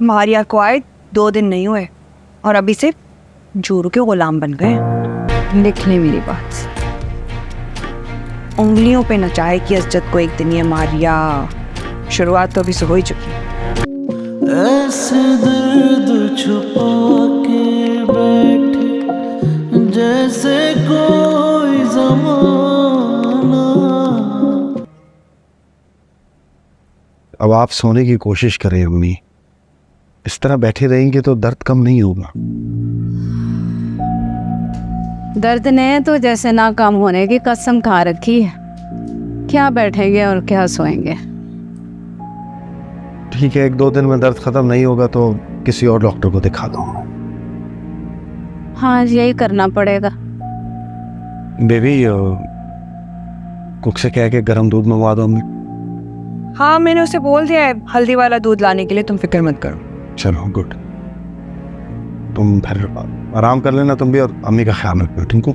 मारिया को आए 2 दिन नहीं हुए और अभी से जोरू के गुलाम बन गए। लिख ले मेरी बात, उंगलियों पे नचाए कि असजद को एक दिन ये मारिया। शुरुआत तो अभी से हो ही चुकी है। ऐसे दर्द छुपा के बैठे जैसे कोई ज़माना। अब आप सोने की कोशिश करें अम्मी, इस तरह बैठे रहेंगे तो दर्द कम नहीं होगा। दर्द ने तो जैसे ना कम होने की कसम खा रखी है। क्या बैठेंगे और क्या सोएंगे। ठीक है, 1-2 दिन में दर्द खत्म नहीं होगा तो किसी और डॉक्टर को दिखा दो। हाँ, यही करना पड़ेगा। बेबी, कुक से कह के गर्म दूध मंगवा दो हमें। हाँ, मैंने उसे बोल दिया है हल्दी वाला दूध लाने के लिए, तुम फिक्र मत करो। चलो गुड, तुम फिर आराम कर लेना तुम भी, और अम्मी का ख्याल रखना, ठीक हो?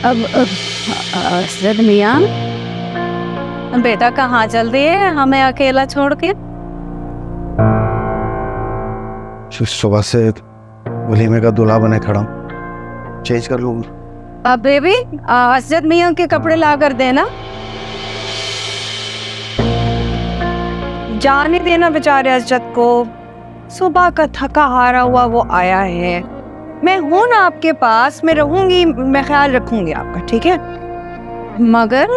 अब असद मियां, बेटा कहाँ चल रही है हमें अकेला छोड़ के? सुबह से वलीमे का दूल्हा बने खड़ा हूं, चेंज कर लूंगा। अब बेबी, असद मियां के कपड़े ला कर देना। जाने देना बेचारे असजद को, सुबह का थका हारा हुआ वो आया है। मैं हूं ना आपके पास, मैं रहूंगी, मैं ख्याल रखूंगी आपका, ठीक है? मगर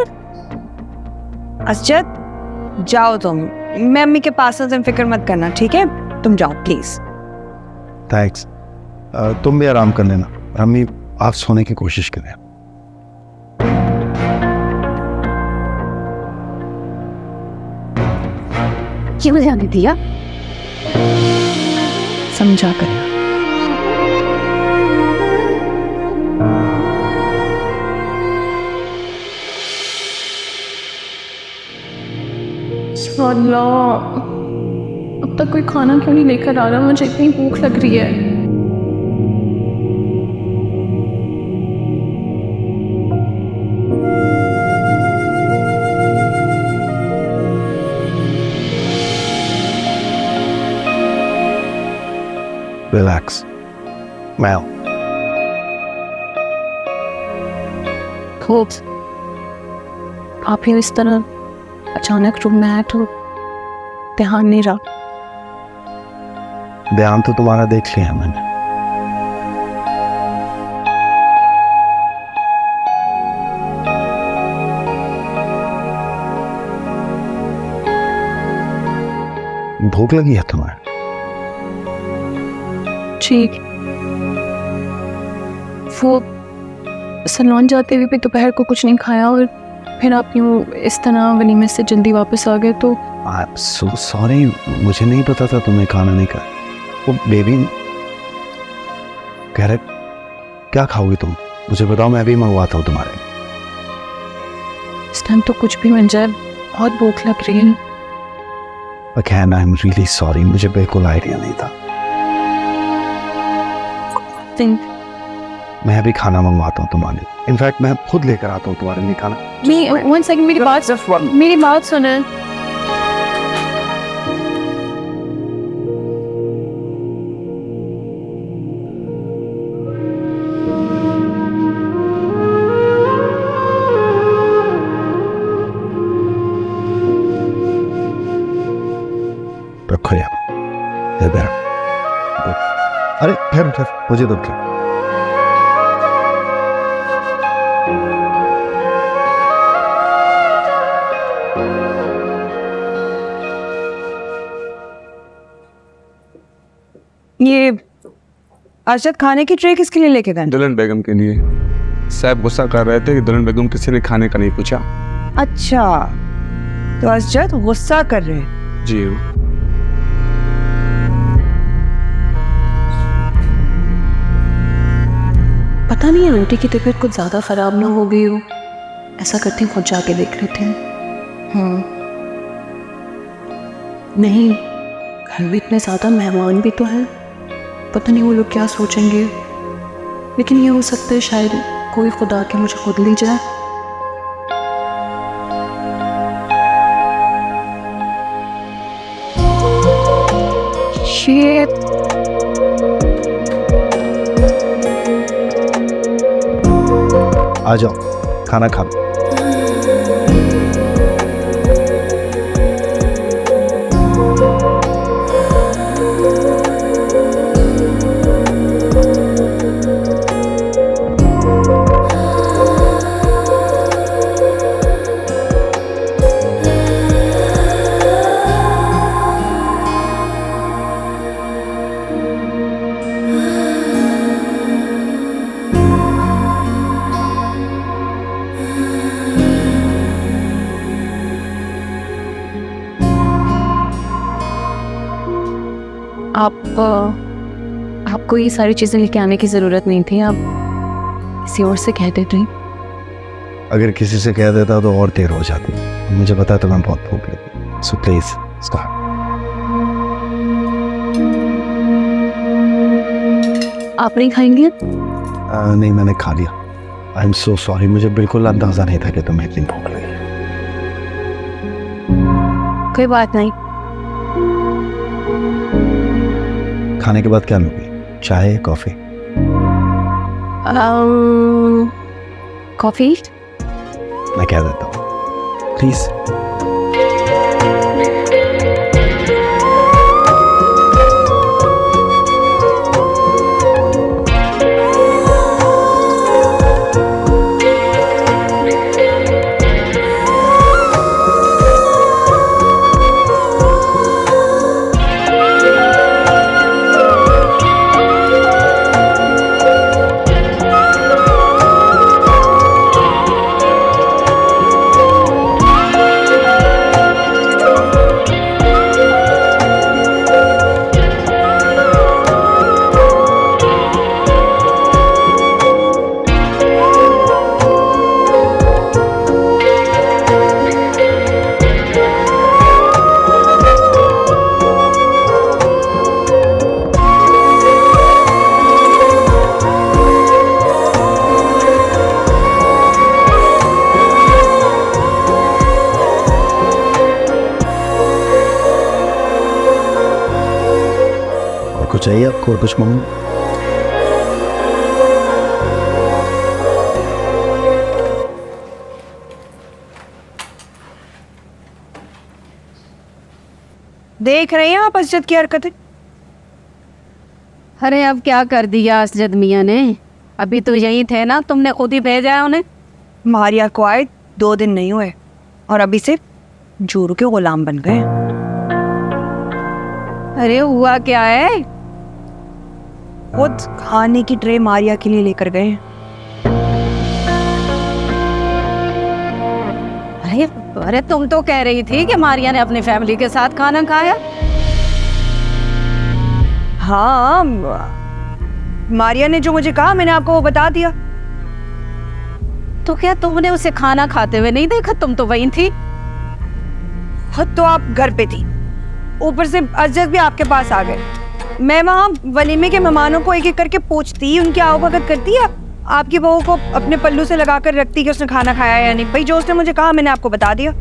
असजद जाओ तुम, मैं अम्मी के पास हूं, तुम फिक्र मत करना, ठीक है? तुम जाओ प्लीज। थैंक्स। तुम भी आराम कर लेना, अम्मी आप सोने की कोशिश करें। क्यों जाने दिया? समझा कर। अल्लाह, अब तक कोई खाना क्यों नहीं लेकर आ रहा? मुझे इतनी भूख लग रही है। रिलैक्स मैल। खूब आप ही इस तरह अचानक रूम में आए तो ध्यान नहीं रहा। ध्यान तो तुम्हारा देख लिया मैंने। भूख लगी है तुम्हें? ठीक, वो सलोन जाते हुए भी दोपहर को कुछ नहीं खाया और फिर आप यूँ इस तरह वलीमे से जल्दी वापस आ गए तो। सॉरी, मुझे नहीं पता था तुम्हें खाना नहीं खा। वो बेबी कह रहे क्या खाओगी तुम, मुझे बताओ, मैं अभी मंगवाता हूँ तुम्हारे लिए। इस टाइम तो कुछ भी मिल जाए, बहुत भूख लग रही है। Again I am really sorry, मुझे बिल्कुल आइडिया नहीं था। मैं अभी खाना मंगवाता हूँ तुम्हारे लिए। इनफैक्ट मैं खुद लेकर आता हूँ तुम्हारे लिए खाना। वन सेकंड, मेरी बात सुने। रखो यार, अरे फिर मुझे दो क्या? ये अरशद खाने की ट्रे किसके लिए लेके गए? दुल्हन बेगम के लिए। साहब गुस्सा कर रहे थे कि दुल्हन बेगम किसी ने खाने का नहीं पूछा। अच्छा, तो अरशद गुस्सा कर रहे हैं? जी। पता नहीं आंटी की तबीयत कुछ ज़्यादा ख़राब ना हो गई हो। ऐसा करती हूँ खुद जाके देख लेते हैं। नहीं, घर में इतने ज़्यादा मेहमान भी तो हैं, पता नहीं वो लोग क्या सोचेंगे। लेकिन ये हो सकता है शायद कोई खुदा के मुझे खुद ले जाए। Shit. आ जाओ, खाना खा लो। आपको ये सारी चीज़ें लेके आने की ज़रूरत नहीं थी, आप किसी और से कह देते। अगर किसी से कह देता तो और देर हो जाती। मुझे पता है तुम्हें बहुत भूख लगी, सो प्लीज स्टार्ट। आप नहीं खाएंगे? नहीं, मैंने खा लिया। आई एम सो सॉरी, मुझे बिल्कुल अंदाजा नहीं था कि तुम्हें इतनी भूख लगी। कोई बात नहीं। खाने के बाद क्या लोगे? चाय, कॉफी? कॉफ़ी? मैं कह देता हूँ, प्लीज। कुछ चाहिए आपको? कुछ मांगू? देख रहे हैं आप असजद की हरकतें? अरे अब क्या कर दिया असजद मियाँ ने? अभी तो यही थे ना, तुमने खुद ही भेजा है उन्हें। मारिया को आए 2 दिन नहीं हुए और अभी से जोरू के गुलाम बन गए। अरे हुआ क्या है? खुद खाने की ट्रे मारिया के लिए लेकर गए। अरे अरे तुम तो कह रही थी कि मारिया ने अपनी फैमिली के साथ खाना खाया। हाँ, मारिया ने जो मुझे कहा मैंने आपको वो बता दिया। तो क्या तुमने उसे खाना खाते हुए नहीं देखा? तुम तो वहीं थी। खुद तो आप घर पे थी, ऊपर से असजद भी आपके पास आ गए। मैं वहाँ वलीमे के मेहमानों को एक एक करके पूछती, उनकी आवभगत करती है, आपकी बहू को अपने पल्लू से लगा कर रखती कि उसने खाना खाया या नहीं। भाई जो उसने मुझे कहा मैंने आपको बता दिया।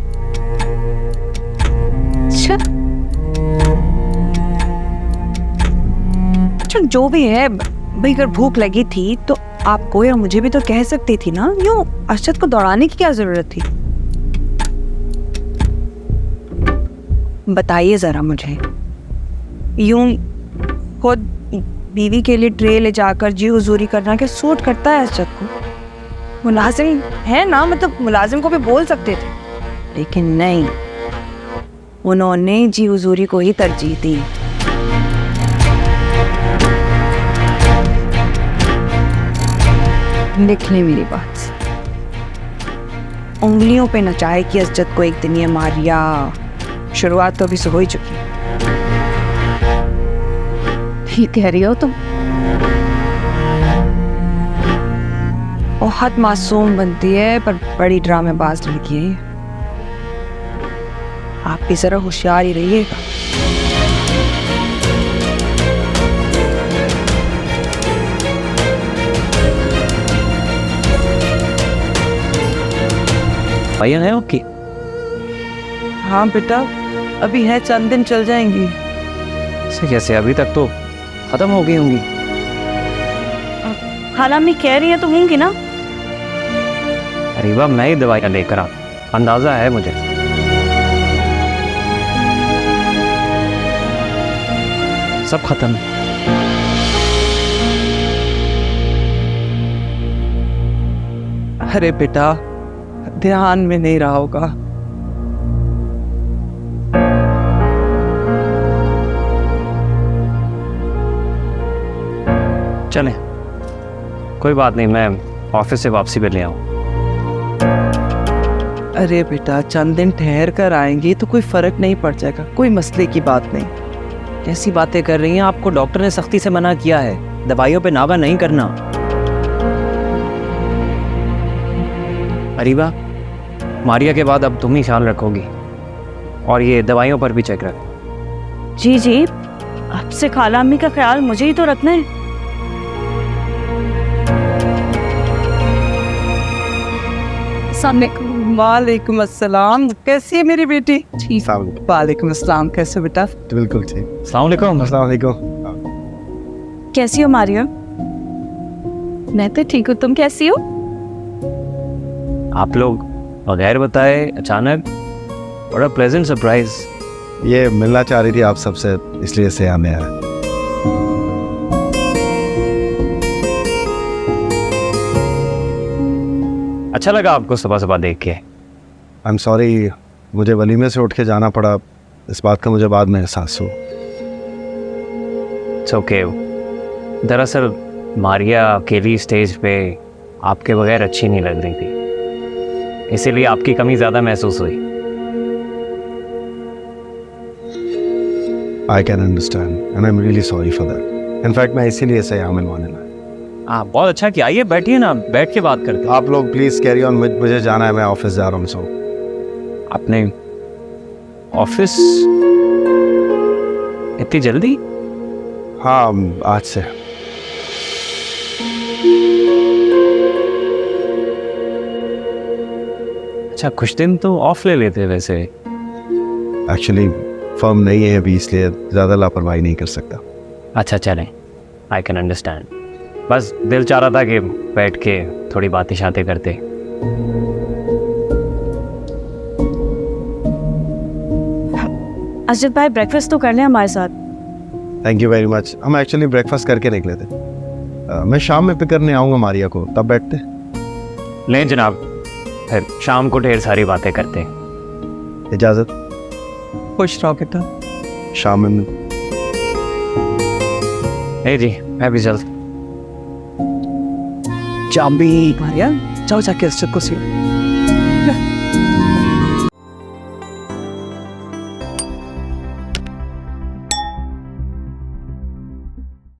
अच्छा जो भी है भाई, अगर भूख लगी थी तो आपको या मुझे भी तो कह सकती थी ना। यूं असजद को दौड़ाने की क्या जरूरत थी? बताइए जरा मुझे। यूं खुद बीवी के लिए ट्रे ले जाकर जी हुजूरी करना क्या सूट करता है असजद को? मुलाजिम है ना, मतलब मुलाजिम को भी बोल सकते थे, लेकिन नहीं, उन्होंने जी हुजूरी को ही तरजीह दी। लिख ले मेरी बात, उंगलियों पे नचाए कि असजद को एक दिन ये मारिया। शुरुआत तो अभी से हो ही चुकी है। ठीक कह रही हो तुम। बहुत मासूम बनती है पर बड़ी ड्रामेबाज लड़की है ये। आप भी जरा होशियार ही रहिएगा। भैया है ओके? हाँ बेटा, अभी है, चंद दिन चल जाएंगी। से कैसे? अभी तक तो खत्म हो गई होंगी। खाला अम्मी कह रही है तो होंगी ना। अरीबा, मैं ही दवाइयाँ लेकर आ, अंदाजा है मुझे। सब खत्म है। अरे बेटा, ध्यान में नहीं रहा होगा। चलें, कोई बात नहीं, मैं ऑफिस से वापसी पे ले आऊँ। अरे बेटा, चंद दिन ठहर कर आएंगी तो कोई फर्क नहीं पड़ जाएगा, कोई मसले की बात नहीं। कैसी बातें कर रही हैं? आपको डॉक्टर ने सख्ती से मना किया है दवाइयों पे नागा नहीं करना। अरीबा, मारिया के बाद अब तुम ही ख्याल रखोगी, और ये दवाइयों पर भी चेक रख। जी जी, अब से खाला अम्मी का ख्याल मुझे ही तो रखना है। वालेकुम अस्सलाम, कैसी है मेरी बेटी? ठीक। अस्सलाम वालेकुम अस्सलाम, कैसे बेटा? बिल्कुल ठीक। अस्सलाम वालेकुम। अस्सलाम वालेकुम। कैसी हो मारिया? मैं तो ठीक हूँ, तुम कैसी हो? आप लोग बगैर बताए अचानक, बड़ा प्लेजेंट सरप्राइज। ये मिलना चाह रही थी आप सबसे, इसलिए से हमें आया। अच्छा लगा आपको सुबह सुबह देख के? आई एम सॉरी, मुझे वलीमे से उठ के जाना पड़ा, इस बात का मुझे बाद में एहसास हुआ। It's okay. दरअसल मारिया अकेली स्टेज पे आपके बगैर अच्छी नहीं लग रही थी, इसीलिए आपकी कमी ज़्यादा महसूस हुई। I can understand and I am really sorry for that. In fact मैं इसीलिए से यहाँ मिलवाने लाया। हाँ, बहुत अच्छा किया। आइए बैठिए ना, बैठ के बात करते हैं। आप लोग प्लीज़ कैरी ऑन, मुझे जाना है, मैं ऑफिस जा रहा हूँ। सो आपने ऑफिस इतनी जल्दी? हाँ, आज से। अच्छा, कुछ दिन तो ऑफ ले लेते वैसे। एक्चुअली फर्म नहीं है अभी, इसलिए ज़्यादा लापरवाही नहीं कर सकता। अच्छा चलें, आई कैन अंडरस्टैंड। बस दिल चाह रहा था कि बैठ के थोड़ी बातें शातें करते। अजद भाई ब्रेकफास्ट तो कर लें हमारे साथ। Thank you very much. हम एक्चुअली ब्रेकफास्ट करके निकले थे। मैं शाम में पिक करने आऊँगा मारिया को, तब बैठते। लें जनाब, फिर शाम को ढेर सारी बातें करते। इजाज़त। खुश रहो बेटा। शाम में जी, मैं भी जल्द। चाबी मारिया, जाओ जाके अस्जद को सियो।